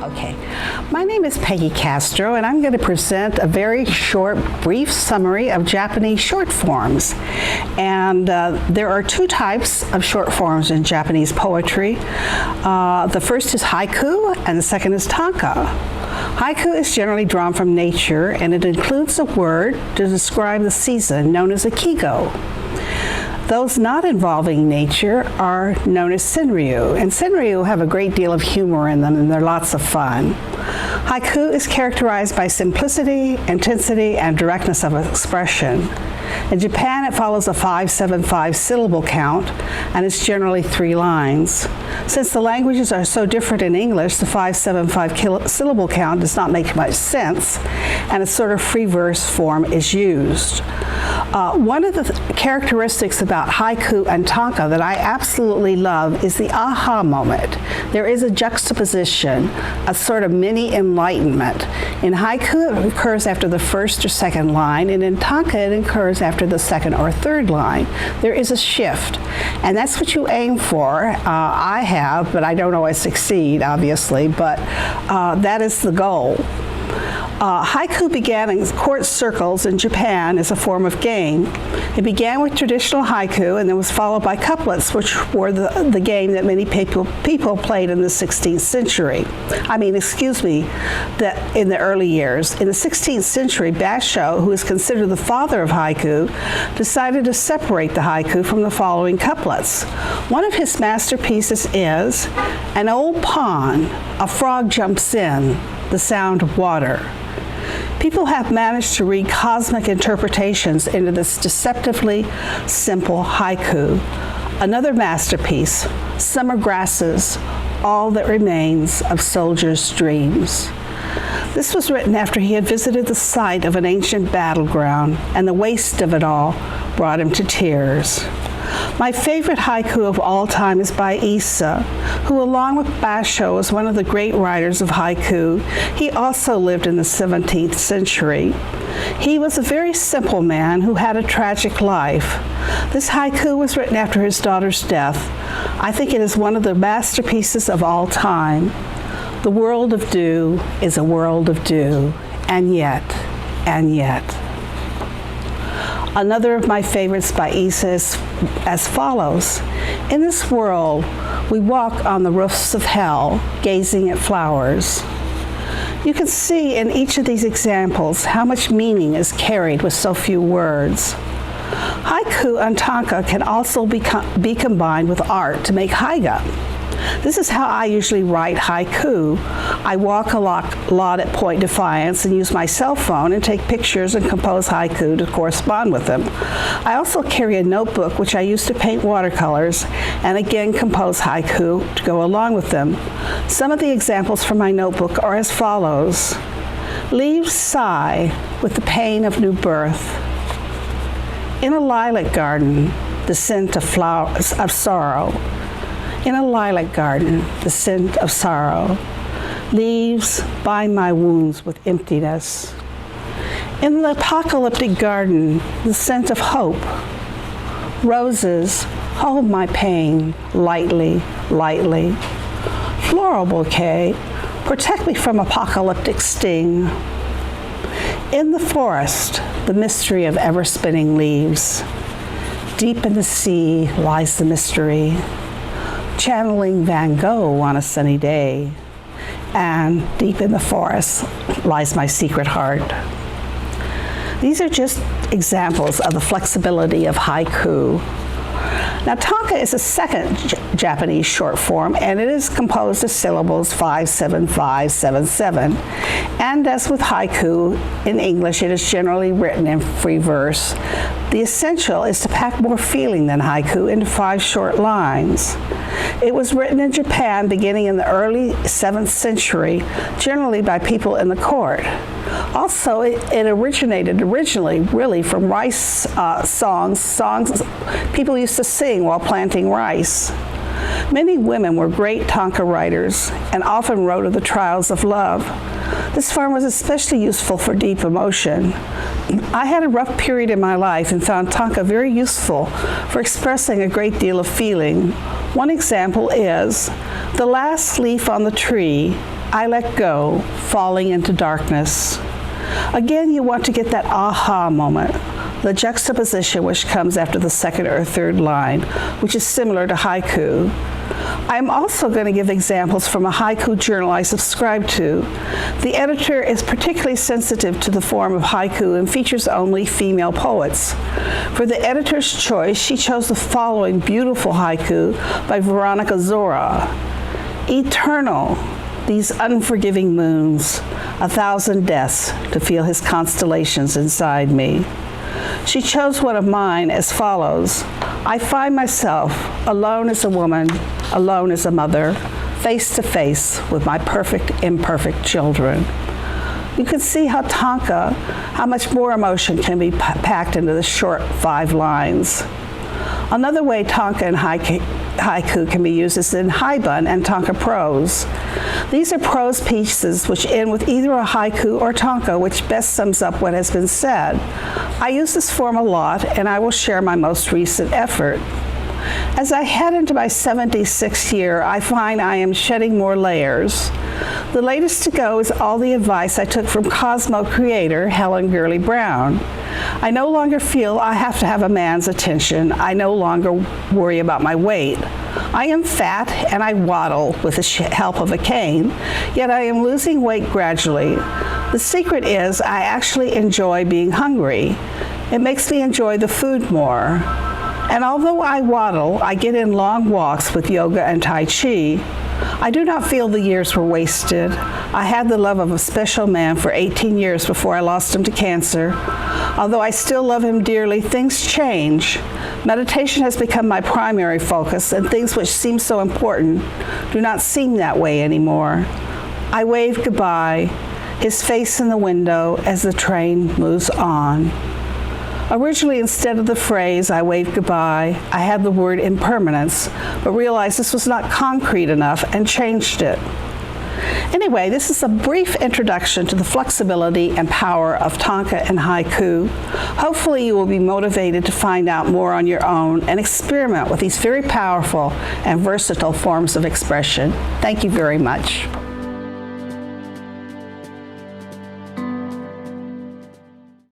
Okay, my name is Peggy Castro, and I'm going to present a very short, brief summary of Japanese short forms. And there are two types of short forms in Japanese poetry. The first is haiku, and the second is tanka. Haiku is generally drawn from nature, and it includes a word to describe the season known as a kigo. Those not involving nature are known as senryu, and senryu have a great deal of humor in them, and they're lots of fun. Haiku is characterized by simplicity, intensity, and directness of expression. In Japan, it follows a 5-7-5 syllable count, and it's generally 3 lines. Since the languages are so different in English, the 5-7-5 syllable count does not make much sense, and a sort of free verse form is used. One of the characteristics about haiku and tanka that I absolutely love is the aha moment. There is a juxtaposition, a sort of mini enlightenment. In haiku, it occurs after the first or second line, and in tanka, it occurs after the second or third line. There is a shift, and that's what you aim for. I have, but I don't always succeed, obviously, but that is the goal. Haiku began in court circles in Japan as a form of game. It began with traditional haiku and then was followed by couplets, which were the game that many people played in the 16th century. In the early years. In the 16th century, Basho, who is considered the father of haiku, decided to separate the haiku from the following couplets. One of his masterpieces is, "An old pond, a frog jumps in, the sound of water." People have managed to read cosmic interpretations into this deceptively simple haiku. Another masterpiece, "Summer grasses, all that remains of soldiers' dreams." This was written after he had visited the site of an ancient battleground, and the waste of it all brought him to tears. My favorite haiku of all time is by Issa, who along with Basho is one of the great writers of haiku. He also lived in the 17th century. He was a very simple man who had a tragic life. This haiku was written after his daughter's death. I think it is one of the masterpieces of all time. The world of dew is a world of dew, and yet, and yet. Another of my favorites by Issa is as follows. "In this world, we walk on the roofs of hell, gazing at flowers." You can see in each of these examples how much meaning is carried with so few words. Haiku and tanka can also be combined with art to make haiga. This is how I usually write haiku. I walk a lot at Point Defiance and use my cell phone and take pictures and compose haiku to correspond with them. I also carry a notebook which I use to paint watercolors and again compose haiku to go along with them. Some of the examples from my notebook are as follows. "Leaves sigh with the pain of new birth. In a lilac garden, the scent of flowers of sorrow. In a lilac garden, the scent of sorrow. Leaves bind my wounds with emptiness. In the apocalyptic garden, the scent of hope. Roses hold my pain lightly, lightly. Floral bouquet, protect me from apocalyptic sting. In the forest, the mystery of ever-spinning leaves. Deep in the sea lies the mystery. Channeling Van Gogh on a sunny day, and deep in the forest lies my secret heart." These are just examples of the flexibility of haiku. Now, tanka is a second Japanese short form, and it is composed of syllables 5-7-5-7-7. And as with haiku, in English, it is generally written in free verse. The essential is to pack more feeling than haiku into 5 short lines. It was written in Japan beginning in the early 7th century, generally by people in the court. Also, it originated really from rice songs people used to sing while planting rice. Many women were great tanka writers and often wrote of the trials of love. This form was especially useful for deep emotion. I had a rough period in my life and found tanka very useful for expressing a great deal of feeling. One example is, "The last leaf on the tree I let go, falling into darkness. Again, you want to get that aha moment, the juxtaposition which comes after the second or third line, which is similar to haiku. I'm also going to give examples from a haiku journal I subscribe to. The editor is particularly sensitive to the form of haiku and features only female poets. For the editor's choice, she chose the following beautiful haiku by Veronica Zora. Eternal, these unforgiving moons, 1,000 deaths to feel his constellations inside me. She chose one of mine as follows. I find myself alone as a woman, alone as a mother, face to face with my perfect, imperfect children. You can see how Tanka, how much more emotion can be packed into the short 5 lines. Another way Tanka and haiku can be used is in haibun and Tanka prose. These are prose pieces which end with either a haiku or Tanka, which best sums up what has been said. I use this form a lot, and I will share my most recent effort. As I head into my 76th year, I find I am shedding more layers. The latest to go is all the advice I took from Cosmo creator Helen Gurley Brown. I no longer feel I have to have a man's attention. I no longer worry about my weight. I am fat and I waddle with the help of a cane, yet I am losing weight gradually. The secret is I actually enjoy being hungry. It makes me enjoy the food more. And although I waddle, I get in long walks with yoga and Tai Chi. I do not feel the years were wasted. I had the love of a special man for 18 years before I lost him to cancer. Although I still love him dearly, things change. Meditation has become my primary focus, and things which seem so important do not seem that way anymore. I wave goodbye, his face in the window as the train moves on. Originally, instead of the phrase, I wave goodbye, I had the word impermanence, but realized this was not concrete enough and changed it. Anyway, this is a brief introduction to the flexibility and power of Tanka and haiku. Hopefully you will be motivated to find out more on your own and experiment with these very powerful and versatile forms of expression. Thank you very much.